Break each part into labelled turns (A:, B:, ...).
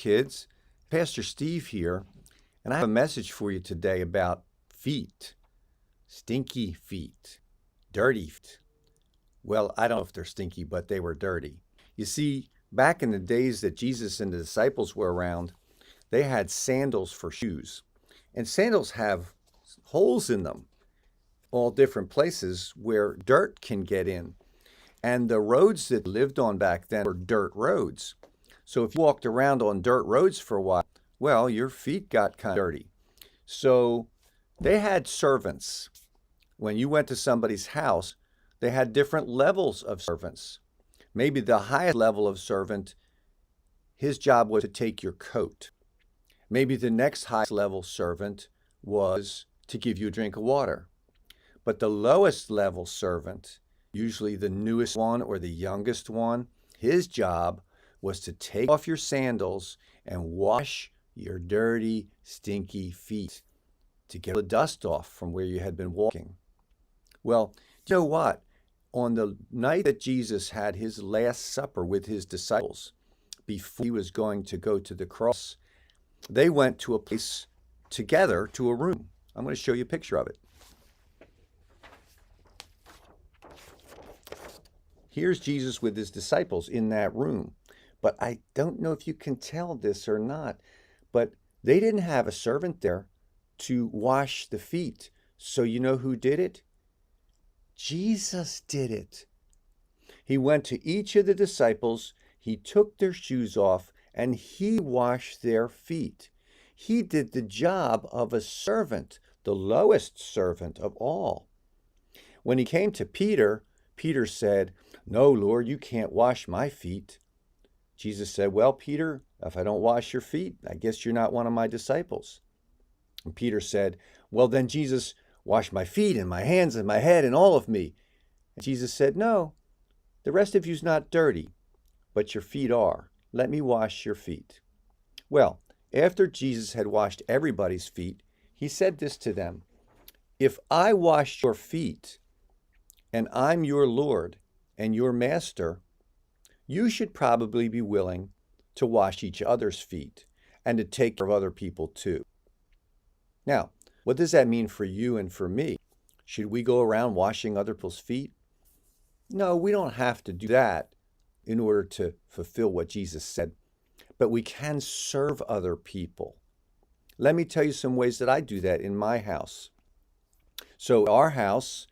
A: kids. Pastor Steve here, and I have a message for you today about feet. Stinky feet. Dirty feet. Well, I don't know if they're stinky, but they were dirty. You see, back in the days that Jesus and the disciples were around, they had sandals for shoes. And sandals have holes in them, all different places where dirt can get in. And the roads that lived on back then were dirt roads. So if you walked around on dirt roads for a while, well, your feet got kind of dirty. So they had servants. When you went to somebody's house, they had different levels of servants. Maybe the highest level of servant, his job was to take your coat. Maybe the next highest level servant was to give you a drink of water. But the lowest level servant, usually the newest one or the youngest one, his job was to take off your sandals and wash your dirty, stinky feet to get the dust off from where you had been walking. Well, you know what? On the night that Jesus had his last supper with his disciples, before he was going to go to the cross, they went to a place together, to a room. I'm going to show you a picture of it. Here's Jesus with his disciples in that room. But I don't know if you can tell this or not, but they didn't have a servant there to wash the feet. So you know who did it? Jesus did it. He went to each of the disciples, he took their shoes off, and he washed their feet. He did the job of a servant, the lowest servant of all. When he came to Peter, Peter said, "No, Lord, you can't wash my feet." Jesus said, "Well, Peter, if I don't wash your feet, I guess you're not one of my disciples." And Peter said, "Well, then, Jesus, wash my feet and my hands and my head and all of me." And Jesus said, "No, the rest of you's not dirty, but your feet are. Let me wash your feet." Well, after Jesus had washed everybody's feet, he said this to them, "If I wash your feet and I'm your Lord and your master, you should probably be willing to wash each other's feet and to take care of other people too." Now, what does that mean for you and for me? Should we go around washing other people's feet? No, we don't have to do that in order to fulfill what Jesus said, but we can serve other people. Let me tell you some ways that I do that in my house. So our house,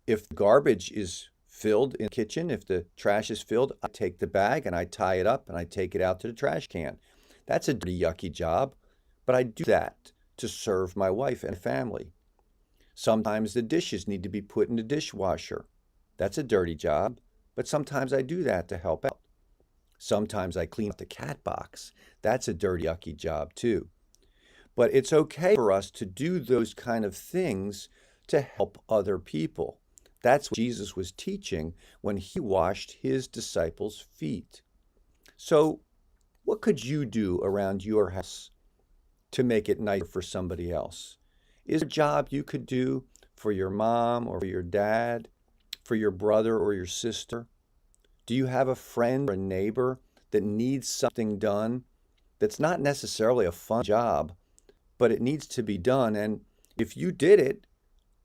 A: if the garbage is filled in the kitchen, if the trash is filled, I take the bag and I tie it up and I take it out to the trash can. That's a dirty, yucky job, but I do that to serve my wife and family. Sometimes the dishes need to be put in the dishwasher. That's a dirty job, but sometimes I do that to help out. Sometimes I clean up the cat box. That's a dirty, yucky job too. But it's okay for us to do those kind of things to help other people. That's what Jesus was teaching when he washed his disciples' feet. So what could you do around your house to make it nicer for somebody else? Is there a job you could do for your mom or for your dad, for your brother or your sister? Do you have a friend or a neighbor that needs something done that's not necessarily a fun job, but it needs to be done? And if you did it,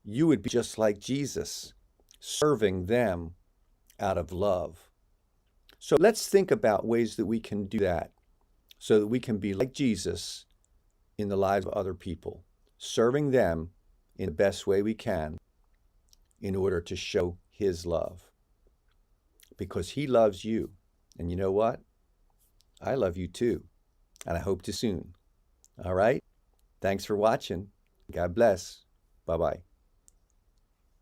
A: you would be just like Jesus, serving them out of love. So let's think about ways that we can do that so that we can be like Jesus in the lives of other people, serving them in the best way we can in order to show his love. Because he loves you. And you know what? I love you too. And I hope to soon. All right? Thanks for watching. God bless. Bye-bye.